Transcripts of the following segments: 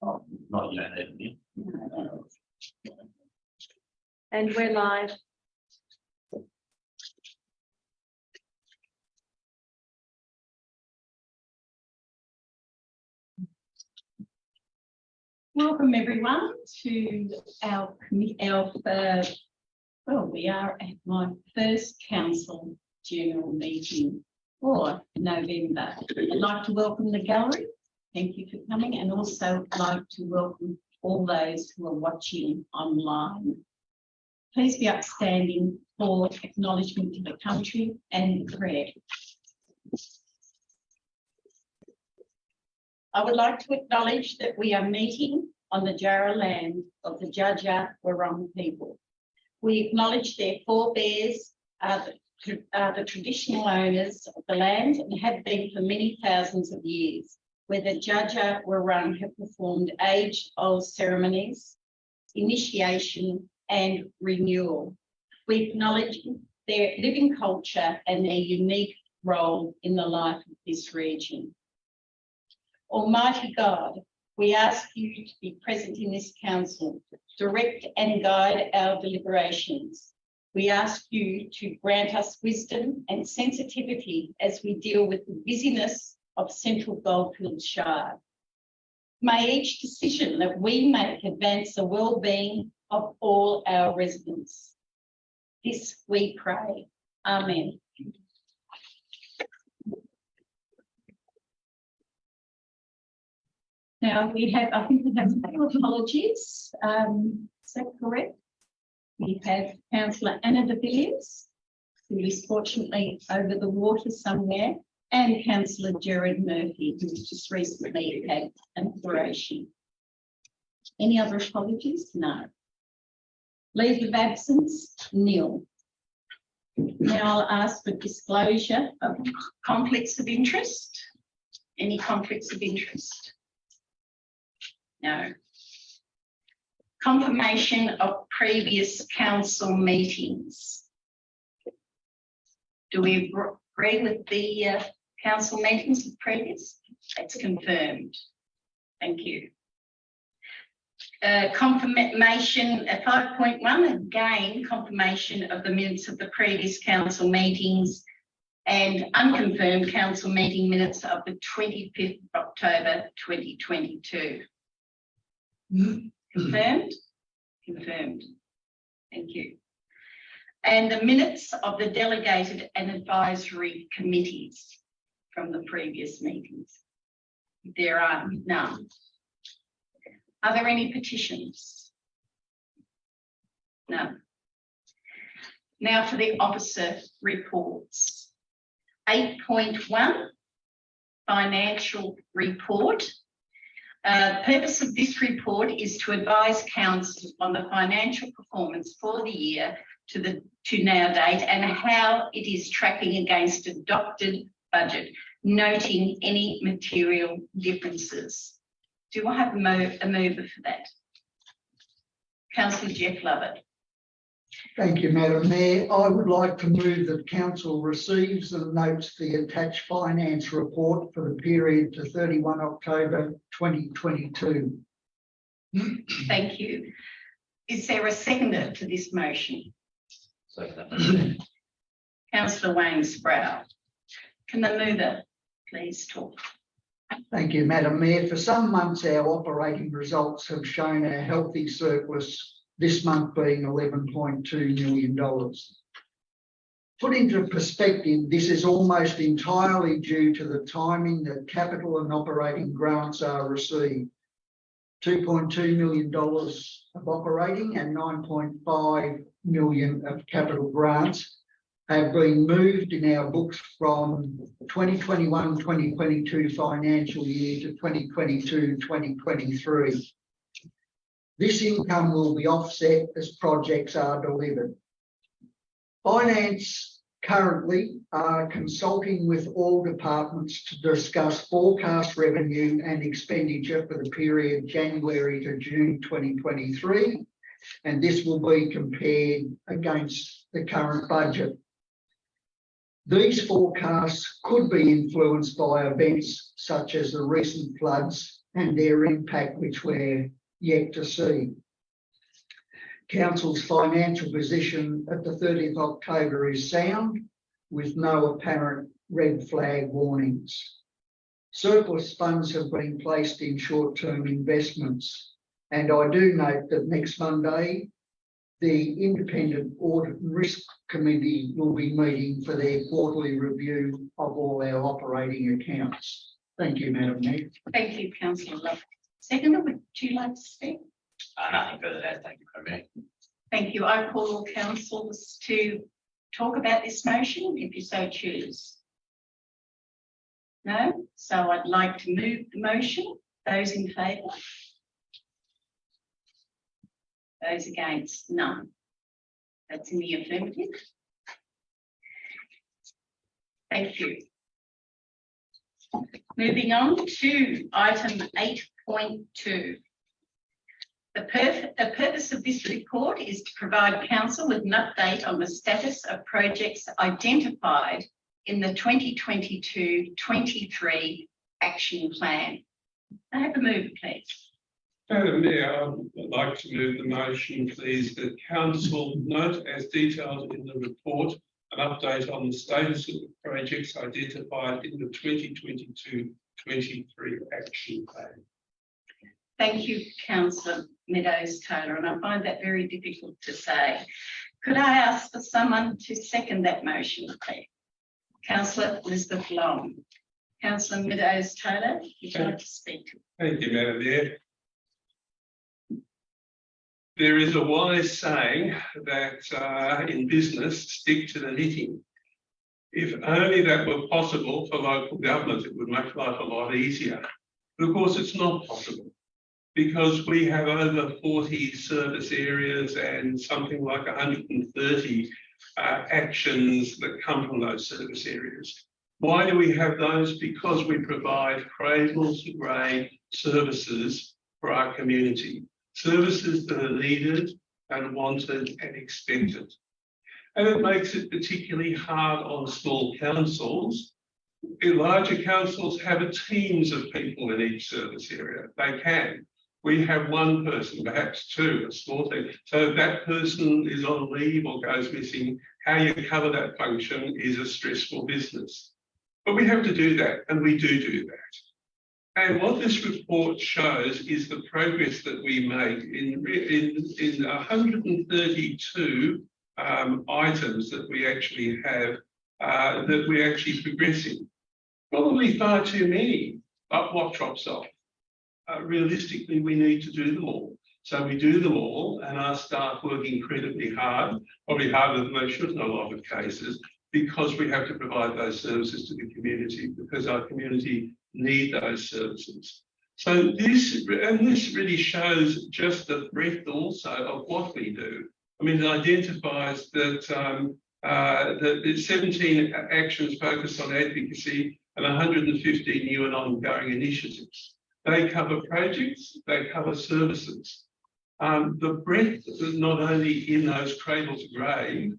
Oh, not yet, haven't you? And we're live. Welcome everyone to our we are at my first council general meeting for November. I'd like to welcome the gallery. Thank you for coming, and also like to welcome all those who are watching online. Please be upstanding for acknowledgement to the country and prayer. I would like to acknowledge that we are meeting on the Jarrah land of the Jaja Wurrung people. We acknowledge their forebears are the traditional owners of the land and have been for many thousands of years, where the Jaja Wurrung have performed age-old ceremonies, initiation and renewal. We acknowledge their living culture and their unique role in the life of this region. Almighty God, we ask you to be present in this council, direct and guide our deliberations. We ask you to grant us wisdom and sensitivity as we deal with the busyness of Central Goldfields Shire. May each decision that we make advance the well-being of all our residents. This we pray. Amen. Now we have, I think we have a couple of apologies. Is that correct? We have Councillor Anna de Villiers, who is fortunately over the water somewhere, and Councillor Gerard Murphy, who's just recently had an operation. Any other apologies? No. Leave of absence? Nil. Now I'll ask for disclosure of conflicts of interest. Any conflicts of interest? No. Confirmation of previous council meetings. Do we agree with the council meetings of previous? It's confirmed. Thank you. Confirmation at 5.1, again, confirmation of the minutes of the previous council meetings and unconfirmed council meeting minutes of the 25th of October 2022. Confirmed? Confirmed. Thank you. And the minutes of the delegated and advisory committees from the previous meetings. There are none. Are there any petitions? No. Now for the officer reports. 8.1, financial report. The purpose of this report is to advise council on the financial performance for the year to now date and how it is tracking against adopted budget, noting any material differences. Do I have a mover for that? Councillor Jeff Lovett. Thank you, Madam Mayor. I would like to move that Council receives and notes the attached finance report for the period to 31 October 2022. Thank you. Is there a seconder to this motion? Second. Councillor Wayne Sproul. Can the mover please talk? Thank you, Madam Mayor. For some months, our operating results have shown a healthy surplus, this month being $11.2 million. Put into perspective, this is almost entirely due to the timing that capital and operating grants are received. $2.2 million of operating and $9.5 million of capital grants have been moved in our books from 2021-2022 financial year to 2022-2023. This income will be offset as projects are delivered. Finance currently are consulting with all departments to discuss forecast revenue and expenditure for the period January to June 2023, and this will be compared against the current budget. These forecasts could be influenced by events such as the recent floods and their impact, which we're yet to see. Council's financial position at the 30th October is sound, with no apparent red flag warnings. Surplus funds have been placed in short-term investments, and I do note that next Monday, the Independent Audit and Risk Committee will be meeting for their quarterly review of all our operating accounts. Thank you, Madam Mayor. Thank you, councillor Love. Seconder, would you like to speak? Nothing further to add. Thank you, Madam Mayor. Thank you. I call all councillors to talk about this motion, if you so choose. No? So I'd like to move the motion. Those in favour? Those against? None. That's in the affirmative. Thank you. Moving on to item 8.2. The purpose of this report is to provide council with an update on the status of projects identified in the 2022-23 action plan. I have a mover, please. Madam Mayor, I would like to move the motion, please, that council note as detailed in the report an update on the status of the projects identified in the 2022-23 action plan. Thank you, Councillor Meadows-Taylor, and I find that very difficult to say. Could I ask for someone to second that motion, please? Councillor Elizabeth Long. Councillor Meadows-Taylor, would you like to speak? Thank you, Madam Mayor. There is a wise saying that in business, stick to the knitting. If only that were possible for local government, it would make life a lot easier. But of course, it's not possible, because we have over 40 service areas and something like 130 actions that come from those service areas. Why do we have those? Because we provide cradle to grave services for our community, services that are needed and wanted and expected. And it makes it particularly hard on small councils. In larger councils have teams of people in each service area. They can. We have one person, perhaps two, a small team. So if that person is on leave or goes missing, how you cover that function is a stressful business. But we have to do that, and we do that. And what this report shows is the progress that we make in 132 items that we actually have, that we're actually progressing. Probably far too many, but what drops off? Realistically, we need to do them all. So we do them all, and our staff work incredibly hard, probably harder than they should in a lot of cases, because we have to provide those services to the community, because our community need those services. So this really shows just the breadth also of what we do. I mean, it identifies that that 17 actions focused on advocacy and 150 new and ongoing initiatives. They cover projects, they cover services. The breadth is not only in those cradle to grave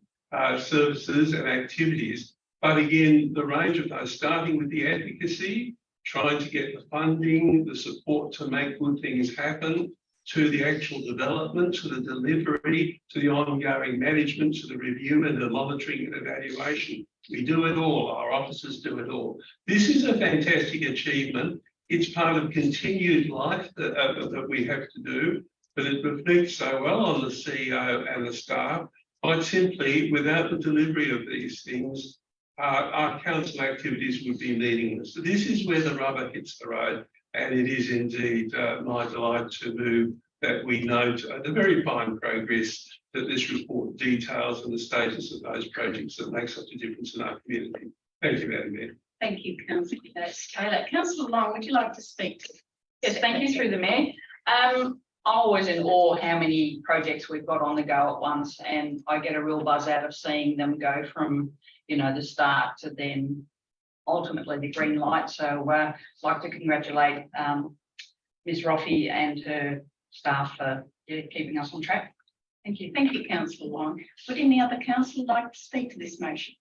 services and activities, but again, the range of those, starting with the advocacy, trying to get the funding, the support to make good things happen, to the actual development, to the delivery, to the ongoing management, to the review and the monitoring and evaluation. We do it all, our officers do it all. This is a fantastic achievement. It's part of continued life that we have to do, but it reflects so well on the CEO and the staff. Quite simply, without the delivery of these things, our council activities would be meaningless. So this is where the rubber hits the road, and it is indeed my delight to move that we note the very fine progress that this report details and the status of those projects that make such a difference in our community. Thank you, Madam Mayor. Thank you, Councillor Taylor. Councillor Long, would you like to speak? Yes, thank you, through the Mayor. I'm always in awe how many projects we've got on the go at once, and I get a real buzz out of seeing them go from, you know, the start to then ultimately the green light. So I'd like to congratulate Ms. Roffey and her staff for keeping us on track. Thank you. Thank you, Councillor Long. Would any other councillor like to speak to this motion?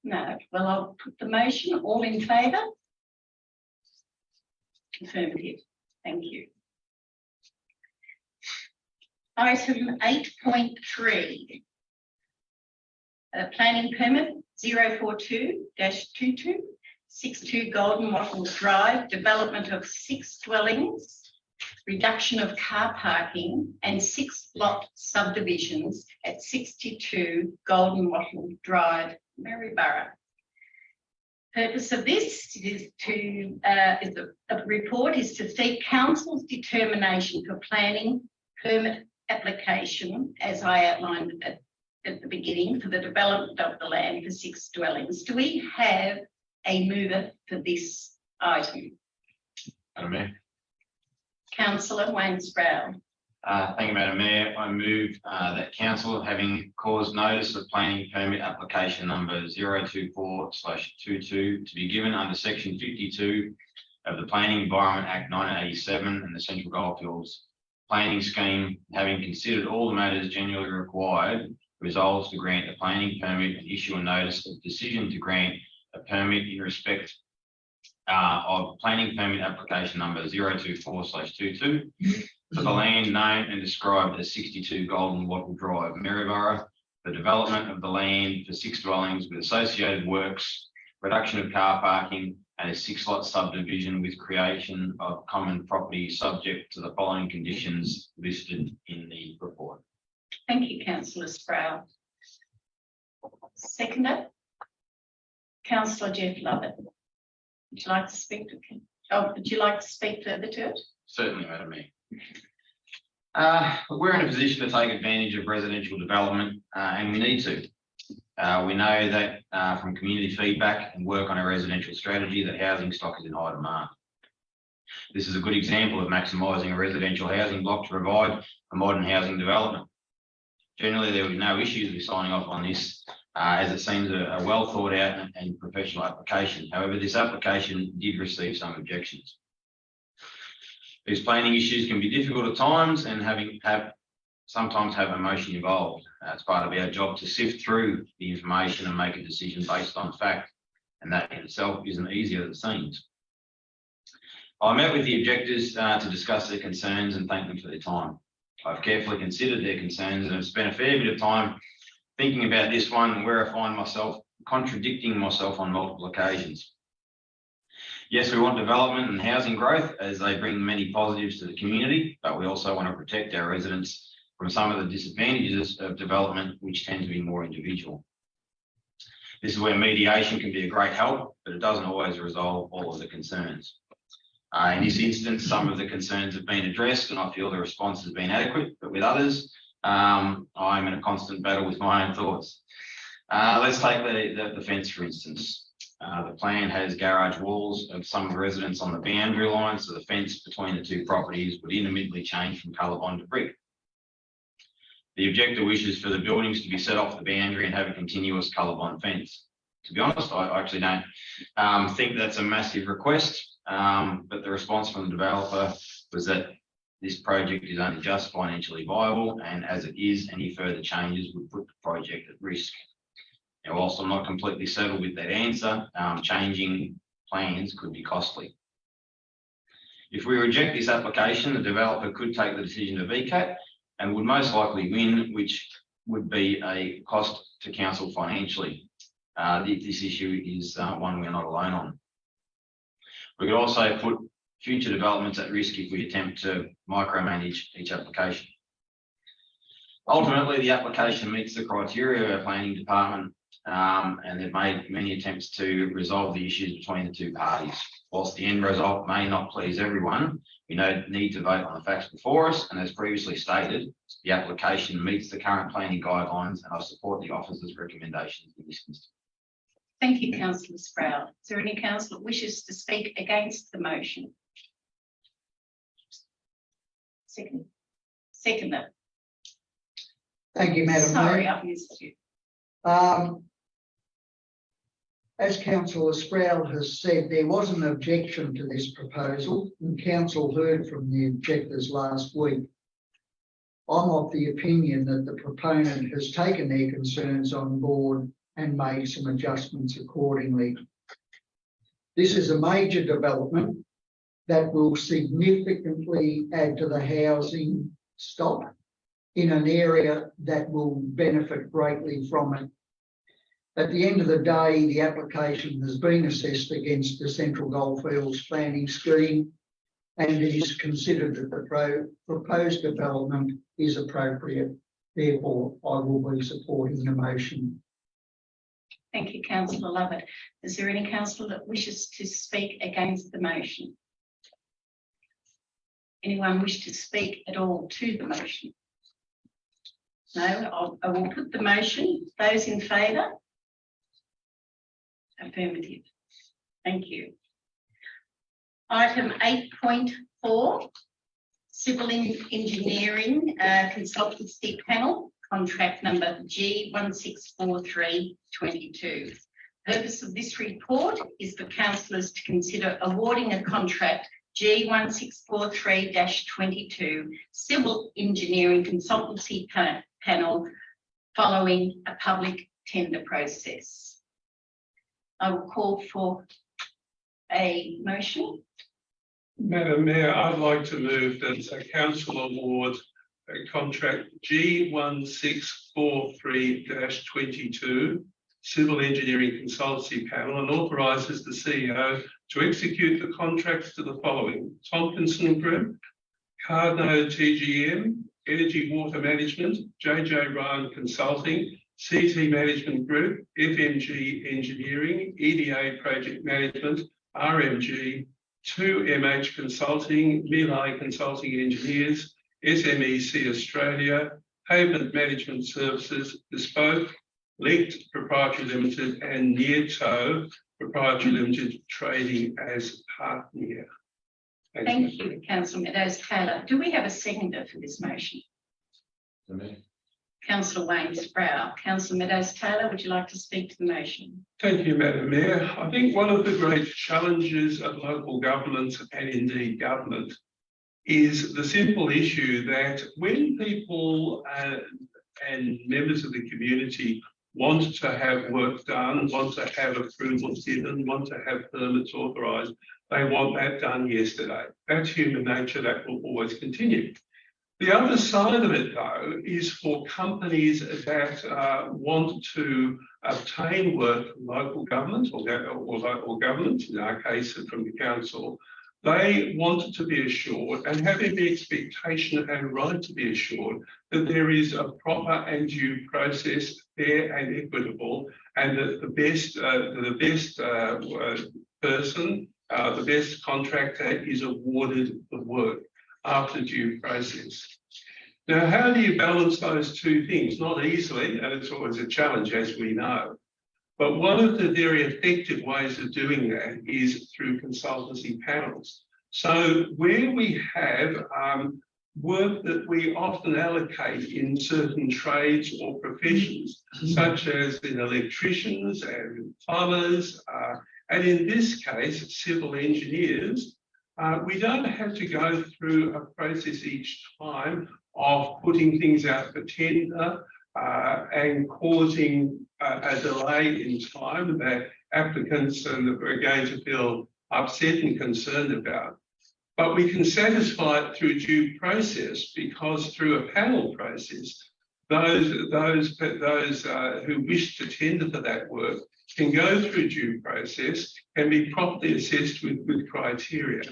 No. Well, I'll put the motion. All in favour? Affirmative. Thank you. Item 8.3. Planning permit 042-2262 Golden Wattle Drive, development of 6 dwellings, reduction of car parking and 6 lot subdivisions at 62 Golden Wattle Drive, Maryborough. Purpose of this is to the report is to seek council's determination for planning permit application, as I outlined at the beginning, for the development of the land for 6 dwellings. Do we have a mover for this item? Madam Mayor. Councillor Wayne Sproul. Thank you, Madam Mayor. I move that council, having caused notice of planning permit application number 024/22 to be given under section 52 of the Planning Environment Act 1987 and the Central Goldfields planning scheme, having considered all the matters generally required, resolves to grant a planning permit and issue a notice of decision to grant a permit in respect of planning permit application number 024/22 for the land known and described as 62 Golden Wattle Drive, Maryborough, the development of the land for 6 dwellings with associated works, reduction of car parking, and a 6 lot subdivision with creation of common property subject to the following conditions listed in the report. Thank you, Councillor Sproul. Seconder, Councillor Jeff Lovett. Would you like to speak to it? Oh, would you like to speak further to it? Certainly, Madam Mayor. We're in a position to take advantage of residential development and we need to. We know that from community feedback and work on a residential strategy that housing stock is in high demand. This is a good example of maximising a residential housing block to provide a modern housing development. Generally, there will be no issues with signing off on this as it seems a well thought out and professional application. However, this application did receive some objections. These planning issues can be difficult at times and sometimes have emotion involved. It's part of our job to sift through the information and make a decision based on fact, and that in itself isn't easier than it seems. I met with the objectors to discuss their concerns and thank them for their time. I've carefully considered their concerns and have spent a fair bit of time thinking about this one and where I find myself contradicting myself on multiple occasions. Yes, we want development and housing growth as they bring many positives to the community, but we also want to protect our residents from some of the disadvantages of development, which tend to be more individual. This is where mediation can be a great help, but it doesn't always resolve all of the concerns. In this instance, some of the concerns have been addressed and I feel the response has been adequate, but with others, I'm in a constant battle with my own thoughts. Let's take the fence, for instance. The plan has garage walls of some of the residents on the boundary line, so the fence between the 2 properties would intermittently change from colour bond to brick. The objector wishes for the buildings to be set off the boundary and have a continuous colour bond fence. To be honest, I actually don't think that's a massive request, but the response from the developer was that this project is only just financially viable, and as it is, any further changes would put the project at risk. Now, whilst I'm not completely settled with that answer, changing plans could be costly. If we reject this application, the developer could take the decision to VCAT and would most likely win, which would be a cost to council financially. This issue is one we're not alone on. We could also put future developments at risk if we attempt to micromanage each application. Ultimately, the application meets the criteria of our planning department, and they've made many attempts to resolve the issues between the 2 parties. Whilst the end result may not please everyone, we need to vote on the facts before us, and as previously stated, the application meets the current planning guidelines, and I support the officer's recommendations in this instance. Thank you, Councillor Sproul. Is there any councillor wishes to speak against the motion? Seconder. Thank you, Madam Sorry, Mayor. I've missed you. As Councillor Sproul has said, there was an objection to this proposal and council heard from the objectors last week. I'm of the opinion that the proponent has taken their concerns on board and made some adjustments accordingly. This is a major development that will significantly add to the housing stock in an area that will benefit greatly from it. At the end of the day, the application has been assessed against the Central Goldfields planning scheme, and it is considered that the proposed development is appropriate. Therefore, I will be supporting the motion. Thank you, councillor Lovett. Is there any councillor that wishes to speak against the motion? Anyone wish to speak at all to the motion? No, I will put the motion. Those in favour? Affirmative. Thank you. Item 8.4, Civil Engineering Consultancy Panel, contract number G164322. Purpose of this report is for councillors to consider awarding a contract G1643-22 Civil Engineering Consultancy Panel following a public tender process. I will call for a motion. Madam Mayor, I'd like to move that a council award contract G1643-22 Civil Engineering Consultancy Panel and authorises the CEO to execute the contracts to the following: Tompkinson Group, Cardno TGM, Energy Water Management, JJ Ryan Consulting, CT Management Group, FMG Engineering, EDA Project Management, RMG, 2MH Consulting, Milai Consulting Engineers, SMEC Australia, Pavement Management Services, Bespoke, Linked Proprietary Limited, and Nieto Proprietary Limited trading as partner. Thank you, Councillor Meadows-Taylor. Do we have a seconder for this motion? Councillor Wayne Sproul. Councillor Meadows-Taylor, would you like to speak to the motion? Thank you, Madam Mayor. I think one of the great challenges of local government and indeed government is the simple issue that when people and members of the community want to have work done, want to have approvals given, want to have permits authorised, they want that done yesterday. That's human nature, that will always continue. The other side of it, though, is for companies that want to obtain work from local government or government, in our case from the council. They want to be assured and having the expectation and right to be assured that there is a proper and due process, fair and equitable, and that the best person, the best contractor is awarded the work after due process. Now, how do you balance those two things? Not easily, and it's always a challenge, as we know. But one of the very effective ways of doing that is through consultancy panels. So where we have work that we often allocate in certain trades or professions, such as in electricians and plumbers, and in this case, civil engineers, we don't have to go through a process each time of putting things out for tender and causing a delay in time that applicants are going to feel upset and concerned about. But we can satisfy it through due process because through a panel process, those who wish to tender for that work can go through due process and be properly assessed with criteria.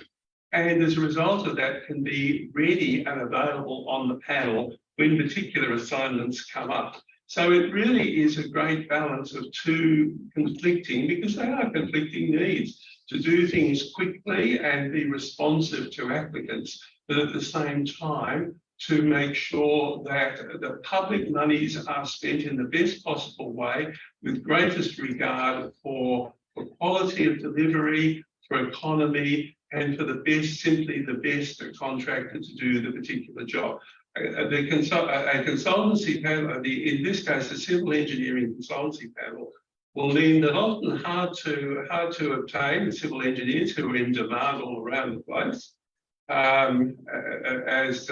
And as a result of that, can be ready and available on the panel when particular assignments come up. So it really is a great balance of two conflicting, because they are conflicting needs, to do things quickly and be responsive to applicants, but at the same time to make sure that the public monies are spent in the best possible way with greatest regard for quality of delivery, for economy, and for the best, simply the best contractor to do the particular job. A consultancy panel, in this case, a civil engineering consultancy panel, will mean that often hard to obtain civil engineers who are in demand all around the place, as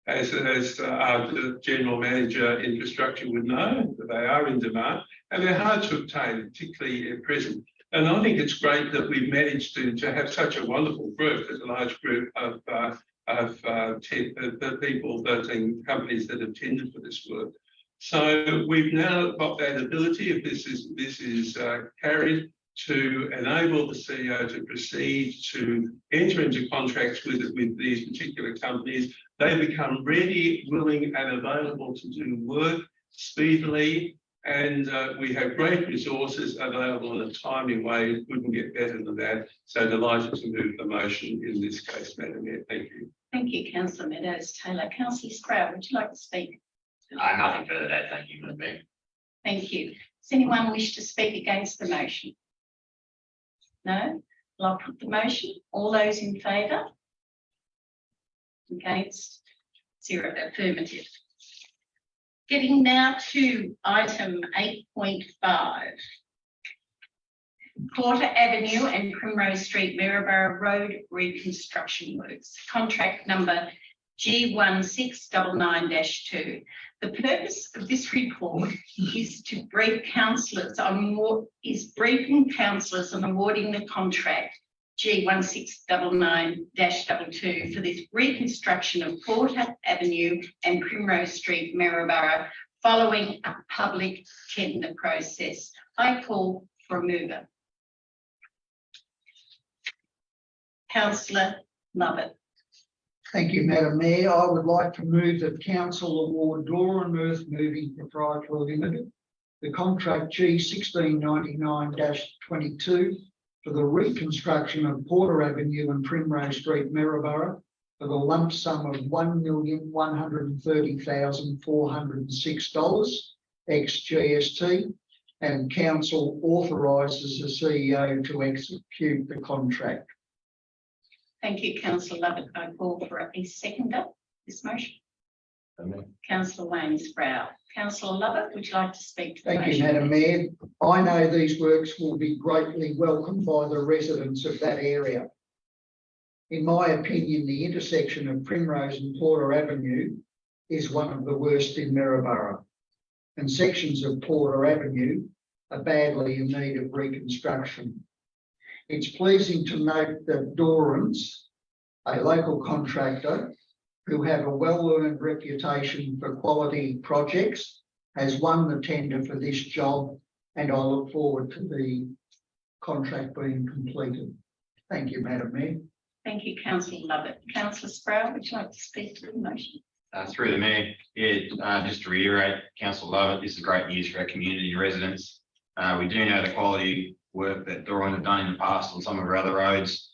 as the general manager infrastructure would know, that they are in demand and they're hard to obtain, particularly at present. And I think it's great that we've managed to have such a wonderful group, there's a large group of 13 companies that have tendered for this work. So we've now got that ability, if this is carried, to enable the CEO to proceed to enter into contracts with these particular companies. They become ready, willing and available to do work speedily, and we have great resources available in a timely way. It couldn't get better than that. So delighted to move the motion in this case, Madam Mayor. Thank you. Thank you, Councillor Meadows-Taylor. Councillor Sproul, would you like to speak? Nothing further to add. Thank you, Madam Mayor. Thank you. Does anyone wish to speak against the motion? No? Well, I'll put the motion. All those in favour? Against? 0. Affirmative. Getting now to item 8.5. Porter Avenue and Primrose Street, Maryborough Road reconstruction works. Contract number G1699-2. The purpose of this report is to brief councillors on briefing councillors on awarding the contract G1699-2 for this reconstruction of Porter Avenue and Primrose Street, Maryborough, following a public tender process. I call for a mover. Councillor Lovett. Thank you, Madam Mayor. I would like to move that council award Doran Earth Moving Proprietary Limited the contract G1699-22 for the reconstruction of Porter Avenue and Primrose Street, Maryborough, for the lump sum of $1,130,406 ex-GST, and council authorises the CEO to execute the contract. Thank you, Councillor Lovett. I call for a seconder this motion. Councillor Wayne Sproul. Councillor Lovett, would you like to speak to the motion? Thank you, Madam Mayor. I know these works will be greatly welcomed by the residents of that area. In my opinion, the intersection of Primrose and Porter Avenue is one of the worst in Maryborough, and sections of Porter Avenue are badly in need of reconstruction. It's pleasing to note that Doran's, a local contractor who have a well-earned reputation for quality projects, has won the tender for this job, and I look forward to the contract being completed. Thank you, Madam Mayor. Thank you, Councillor Lovett. Councillor Sproul, would you like to speak to the motion? Through the Mayor, just to reiterate, Councillor Lovett, this is great news for our community residents. We do know the quality work that Doran have done in the past on some of our other roads.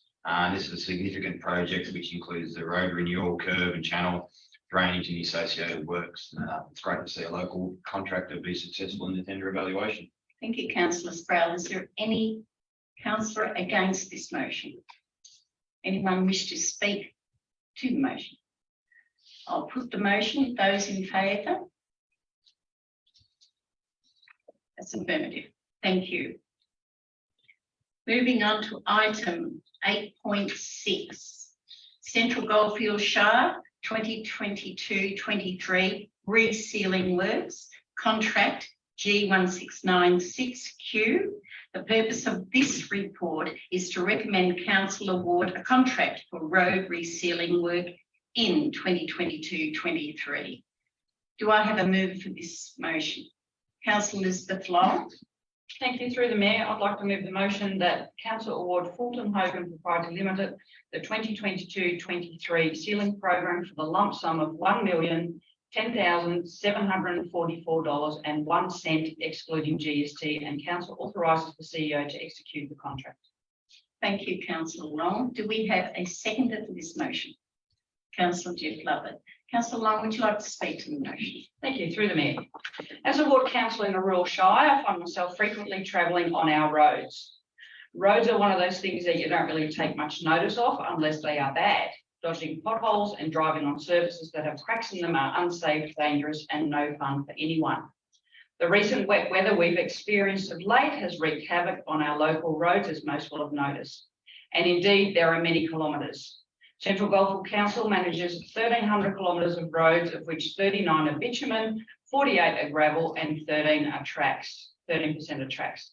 This is a significant project which includes the road renewal, curb and channel, drainage and the associated works. It's great to see a local contractor be successful in the tender evaluation. Thank you, Councillor Sproul. Is there any councillor against this motion? Anyone wish to speak to the motion? I'll put the motion. Those in favour? That's affirmative. Thank you. Moving on to item 8.6. Central Goldfields Shire 2022-23 resealing works. Contract G1696Q. The purpose of this report is to recommend council award a contract for road resealing work in 2022-23. Do I have a move for this motion? Councillor Elizabeth Long. Thank you. Through the Mayor, I'd like to move the motion that council award Fulton Hogan Proprietary Limited the 2022-23 sealing program for the lump sum of $1,010,744.01 excluding GST, and council authorises the CEO to execute the contract. Thank you, Councillor Long. Do we have a seconder for this motion? Councillor Jeff Lovett. Councillor Long, would you like to speak to the motion? Thank you. Through the Mayor. As a ward councillor in a rural shire, I find myself frequently travelling on our roads. Roads are one of those things that you don't really take much notice of unless they are bad. Dodging potholes and driving on surfaces that have cracks in them are unsafe, dangerous and no fun for anyone. The recent wet weather we've experienced of late has wreaked havoc on our local roads, as most will have noticed. And indeed, there are many kilometres. Central Goldfields Council manages 1,300 kilometres of roads, of which 39 are bitumen, 48 are gravel, and 13% are tracks.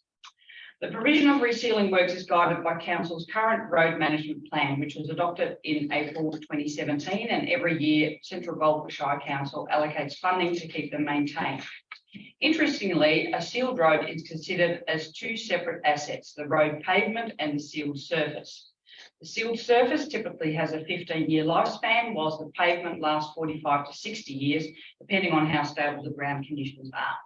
The provision of resealing works is guided by Council's current road management plan, which was adopted in April 2017, and every year Central Goldfields Shire Council allocates funding to keep them maintained. Interestingly, a sealed road is considered as two separate assets, the road pavement and the sealed surface. The sealed surface typically has a 15-year lifespan, whilst the pavement lasts 45 to 60 years, depending on how stable the ground conditions are.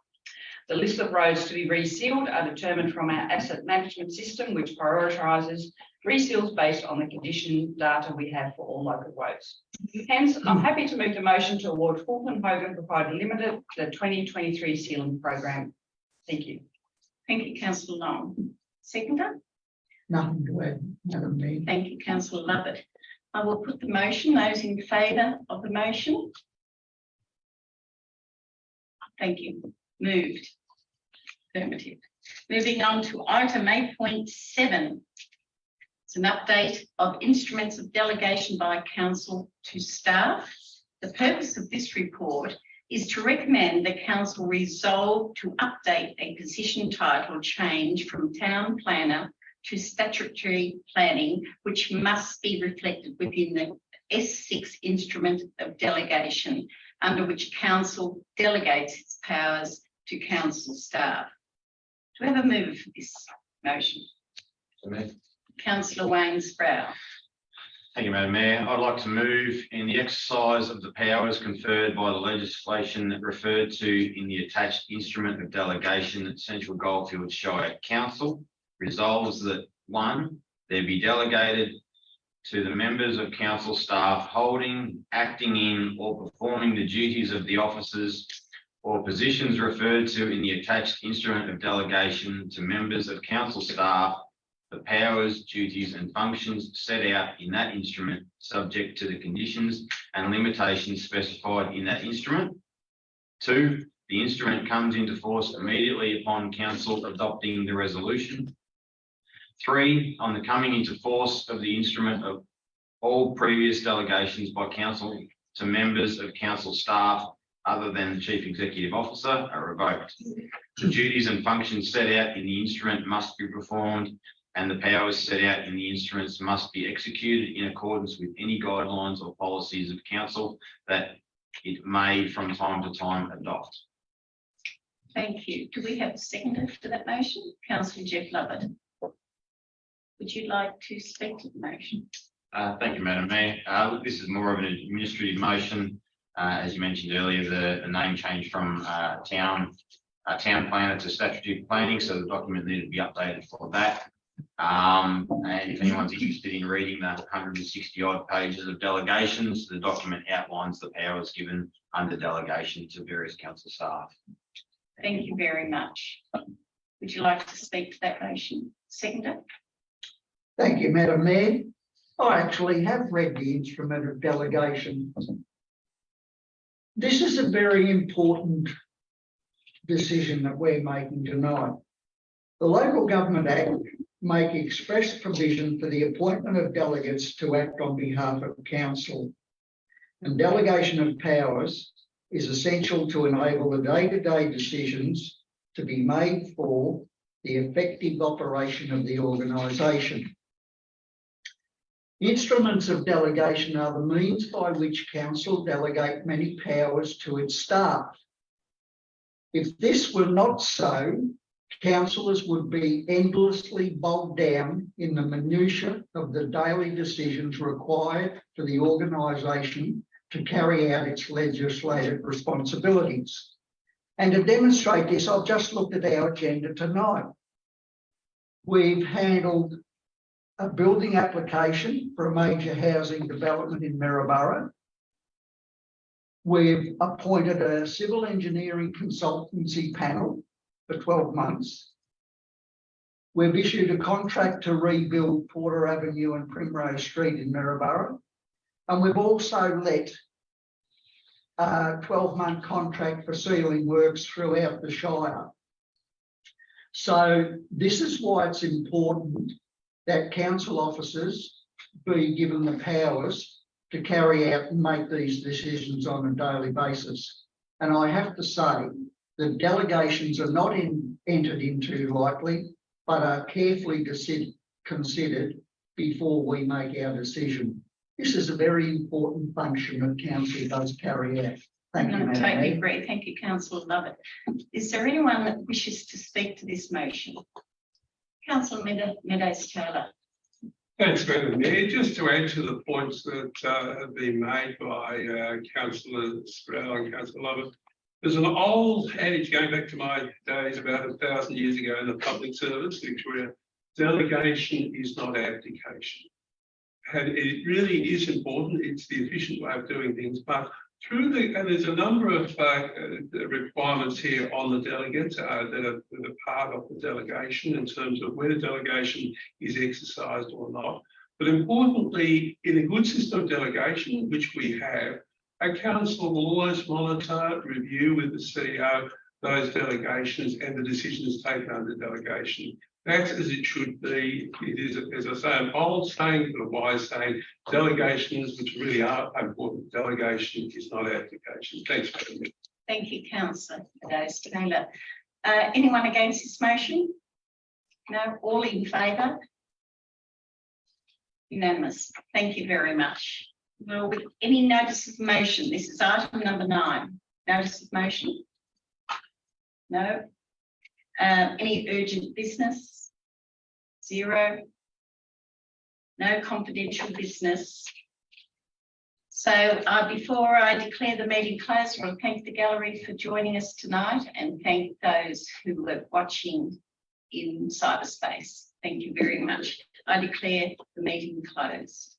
The list of roads to be resealed are determined from our asset management system, which prioritises reseals based on the condition data we have for all local roads. Hence, I'm happy to move the motion to award Fulton Hogan Proprietary Limited the 2023 sealing program. Thank you. Thank you, councillor Long. Seconder? Nothing to add, Madam Mayor. Thank you, councillor Lovett. I will put the motion. Those in favour of the motion? Thank you. Moved. Affirmative. Moving on to item 8.7. It's an update of instruments of delegation by council to staff. The purpose of this report is to recommend the council resolve to update a position title change from town planner to statutory planning, which must be reflected within the S6 instrument of delegation, under which council delegates its powers to council staff. Do we have a mover for this motion? Councillor Wayne Sproul. Thank you, Madam Mayor. I'd like to move in the exercise of the powers conferred by the legislation referred to in the attached instrument of delegation that Central Goldfields Shire Council resolves that 1, there be delegated to the members of council staff holding, acting in or performing the duties of the officers or positions referred to in the attached instrument of delegation to members of council staff the powers, duties and functions set out in that instrument, subject to the conditions and limitations specified in that instrument. 2, the instrument comes into force immediately upon council adopting the resolution. 3, on the coming into force of the instrument of all previous delegations by council to members of council staff other than the chief executive officer are revoked. The duties and functions set out in the instrument must be performed, and the powers set out in the instruments must be executed in accordance with any guidelines or policies of council that it may from time to time adopt. Thank you. Do we have a seconder for that motion? Councillor Jeff Lovett. Would you like to speak to the motion? Thank you, Madam Mayor. This is more of an administrative motion. As you mentioned earlier, the name change from town planner to statutory planning, so the document needed to be updated for that. And if anyone's interested in reading the 160 odd pages of delegations, the document outlines the powers given under delegation to various council staff. Thank you very much. Would you like to speak to that motion? Seconder? Thank you, Madam Mayor. I actually have read the instrument of delegation. This is a very important decision that we're making tonight. The Local Government Act make express provision for the appointment of delegates to act on behalf of council. And delegation of powers is essential to enable the day-to-day decisions to be made for the effective operation of the organisation. Instruments of delegation are the means by which council delegate many powers to its staff. If this were not so, councillors would be endlessly bogged down in the minutiae of the daily decisions required for the organisation to carry out its legislative responsibilities. And to demonstrate this, I've just looked at our agenda tonight. We've handled a building application for a major housing development in Maryborough. We've appointed a civil engineering consultancy panel for 12 months. We've issued a contract to rebuild Porter Avenue and Primrose Street in Maryborough. And we've also let a 12-month contract for sealing works throughout the Shire. So this is why it's important that council officers be given the powers to carry out and make these decisions on a daily basis. And I have to say, the delegations are not entered into lightly, but are carefully considered before we make our decision. This is a very important function that council does carry out. Thank you, I Madam totally Mayor. agree. Thank you, councillor Lovett. Is there anyone that wishes to speak to this motion? Councillor Meadows Taylor. Thanks, Madam Mayor. Just to add to the points that have been made by Councillor Sproul and Councillor Lovett, there's an old adage going back to my days about 1,000 years ago in the public service, Victoria, delegation is not abdication. And it really is important. It's the efficient way of doing things, but and there's a number of requirements here on the delegates that are part of the delegation in terms of whether delegation is exercised or not. But importantly, in a good system of delegation, which we have, a council will always monitor, review with the CEO those delegations and the decisions taken under delegation. That's as it should be. It is, as I say, an old saying, but a wise saying. Delegations, which really are important, delegation is not abdication. Thanks, Madam Mayor. Thank you, councillor Meadows Taylor. Anyone against this motion? No, all in favour? Unanimous. Thank you very much. Will be any notice of motion? This is item number 9. Notice of motion? No. Any urgent business? 0. No confidential business. So before I declare the meeting closed, I want to thank the gallery for joining us tonight and thank those who were watching in cyberspace. Thank you very much. I declare the meeting closed.